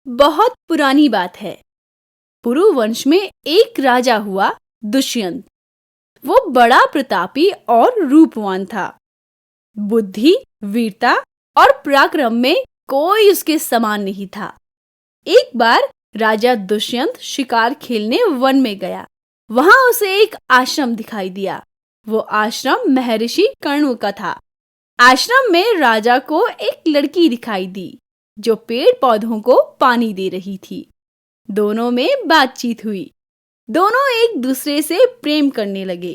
बहुत पुरानी बात है। पुरु वंश में एक राजा हुआ, दुष्यंत। वो बड़ा प्रतापी और रूपवान था। बुद्धि, वीरता और पराक्रम में कोई उसके समान नहीं था। एक बार राजा दुष्यंत शिकार खेलने वन में गया। वहां उसे एक आश्रम दिखाई दिया। वो आश्रम महर्षि कण्व का था। आश्रम में राजा को एक लड़की दिखाई दी जो पेड़ पौधों को पानी दे रही थी। दोनों में बातचीत हुई। दोनों एक दूसरे से प्रेम करने लगे।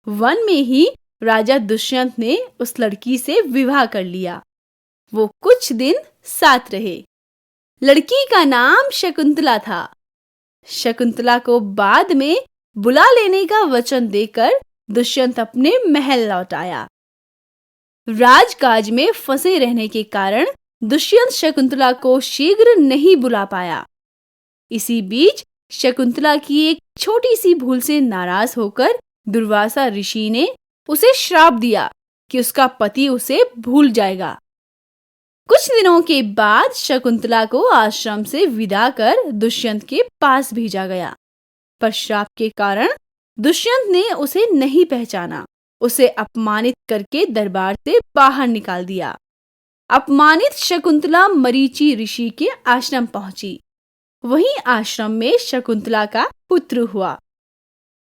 वन में ही राजा दुष्यंत ने उस लड़की से विवाह कर लिया। वो कुछ दिन साथ रहे। लड़की का नाम शकुंतला था। शकुंतला को बाद में बुला लेने का वचन देकर दुष्यंत अपने महल लौट आया। राजकाज में फंसे रहने के कारण दुष्यंत शकुंतला को शीघ्र नहीं बुला पाया। इसी बीच शकुंतला की एक छोटी सी भूल से नाराज होकर दुर्वासा ऋषि ने उसे श्राप दिया कि उसका पति उसे भूल जाएगा। कुछ दिनों के बाद शकुंतला को आश्रम से विदा कर दुष्यंत के पास भेजा गया, पर श्राप के कारण दुष्यंत ने उसे नहीं पहचाना। उसे अपमानित करके दरबार से बाहर निकाल दिया। अपमानित शकुंतला मरीचि ऋषि के आश्रम पहुंची। वहीं आश्रम में शकुंतला का पुत्र हुआ।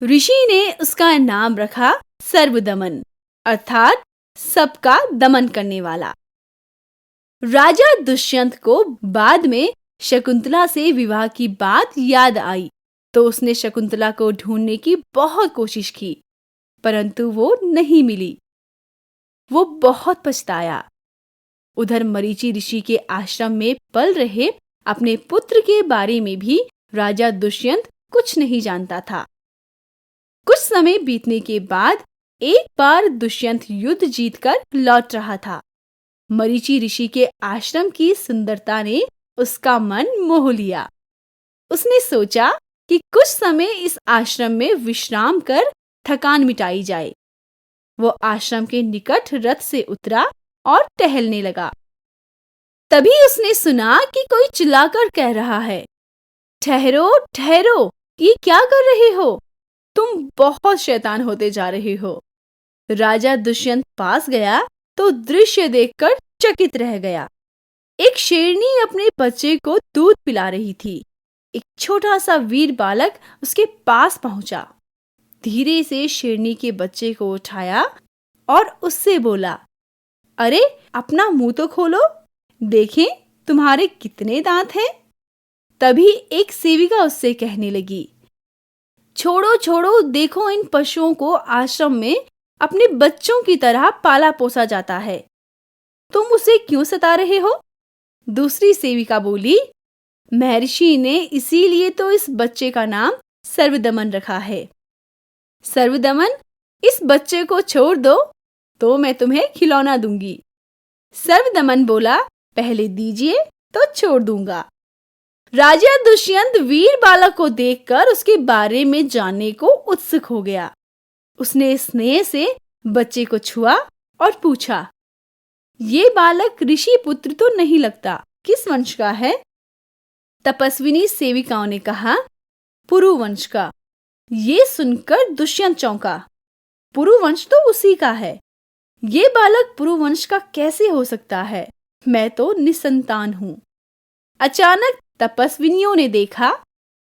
ऋषि ने उसका नाम रखा सर्वदमन, अर्थात सबका दमन करने वाला। राजा दुष्यंत को बाद में शकुंतला से विवाह की बात याद आई तो उसने शकुंतला को ढूंढने की बहुत कोशिश की, परंतु वो नहीं मिली। वो बहुत पछताया। उधर मरीचि ऋषि के आश्रम में पल रहे अपने पुत्र के बारे में भी राजा दुष्यंत कुछ नहीं जानता था। कुछ समय बीतने के बाद एक बार दुष्यंत युद्ध जीतकर लौट रहा था। मरीचि ऋषि के आश्रम की सुंदरता ने उसका मन मोह लिया। उसने सोचा कि कुछ समय इस आश्रम में विश्राम कर थकान मिटाई जाए। वो आश्रम के निकट रथ से उतरा और टहलने लगा। तभी उसने सुना कि कोई चिल्लाकर कह रहा है, ठहरो ठहरो, ये क्या कर रहे हो? तुम बहुत शैतान होते जा रहे हो। राजा दुष्यंत पास गया तो दृश्य देखकर चकित रह गया। एक शेरनी अपने बच्चे को दूध पिला रही थी। एक छोटा सा वीर बालक उसके पास पहुंचा। धीरे से शेरनी के बच्चे को उठाया और उससे बोला, अरे अपना मुंह तो खोलो, देखें तुम्हारे कितने दांत हैं। तभी एक सेविका उससे कहने लगी, छोड़ो छोड़ो, देखो इन पशुओं को आश्रम में अपने बच्चों की तरह पाला पोसा जाता है, तुम उसे क्यों सता रहे हो? दूसरी सेविका बोली, महर्षि ने इसीलिए तो इस बच्चे का नाम सर्वदमन रखा है। सर्वदमन, इस बच्चे को छोड़ दो तो मैं तुम्हें खिलौना दूंगी। सर्वदमन बोला, पहले दीजिए तो छोड़ दूंगा। राजा दुष्यंत वीर बालक को देखकर उसके बारे में जानने को उत्सुक हो गया। उसने स्नेह से बच्चे को छुआ और पूछा, ये बालक ऋषि पुत्र तो नहीं लगता, किस वंश का है? तपस्विनी सेविकाओं ने कहा, पुरु वंश का। ये सुनकर दुष्यंत चौंका। पुरु वंश तो उसी का है। ये बालक पुरु वंश का कैसे हो सकता है? मैं तो निसंतान हूं। अचानक तपस्विनियों ने देखा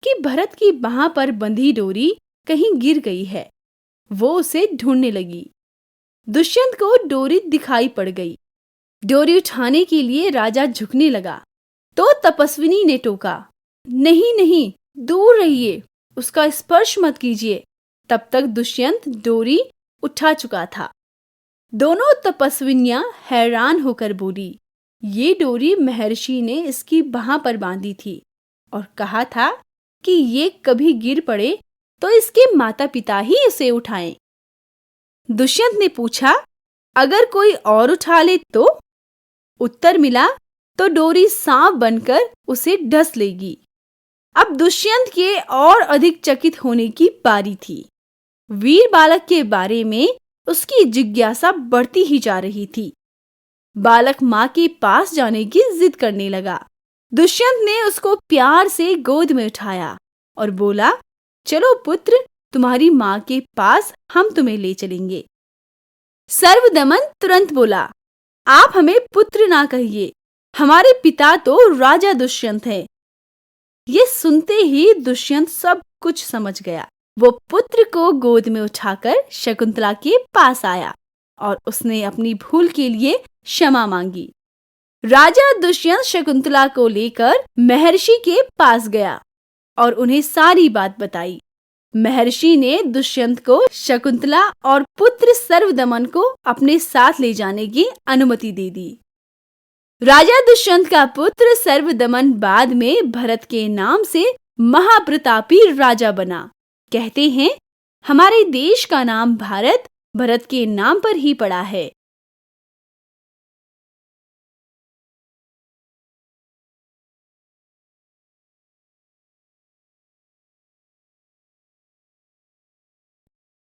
कि भरत की बाह पर बंधी डोरी कहीं गिर गई है। वो उसे ढूंढने लगी। दुष्यंत को डोरी दिखाई पड़ गई। डोरी उठाने के लिए राजा झुकने लगा तो तपस्विनी ने टोका, नहीं नहीं, दूर रहिए, उसका स्पर्श मत कीजिए। तब तक दुष्यंत डोरी उठा चुका था। दोनों तपस्विनियां हैरान होकर बोली, ये डोरी महर्षि ने इसकी बाह पर बांधी थी और कहा था कि ये कभी गिर पड़े तो इसके माता पिता ही उसे उठाएं। दुष्यंत ने पूछा, अगर कोई और उठा ले तो? उत्तर मिला, तो डोरी सांप बनकर उसे डस लेगी। अब दुष्यंत के और अधिक चकित होने की बारी थी। वीर बालक के बारे में उसकी जिज्ञासा बढ़ती ही जा रही थी। बालक मां के पास जाने की जिद करने लगा। दुष्यंत ने उसको प्यार से गोद में उठाया और बोला, चलो पुत्र, तुम्हारी माँ के पास हम तुम्हें ले चलेंगे। सर्वदमन तुरंत बोला, आप हमें पुत्र ना कहिए, हमारे पिता तो राजा दुष्यंत है। ये सुनते ही दुष्यंत सब कुछ समझ गया। वो पुत्र को गोद में उठाकर शकुंतला के पास आया और उसने अपनी भूल के लिए क्षमा मांगी। राजा दुष्यंत शकुंतला को लेकर महर्षि के पास गया और उन्हें सारी बात बताई। महर्षि ने दुष्यंत को शकुंतला और पुत्र सर्वदमन को अपने साथ ले जाने की अनुमति दे दी। राजा दुष्यंत का पुत्र सर्वदमन बाद में भरत के नाम से महाप्रतापी राजा बना। कहते हैं, हमारे देश का नाम भारत भरत के नाम पर ही पड़ा है।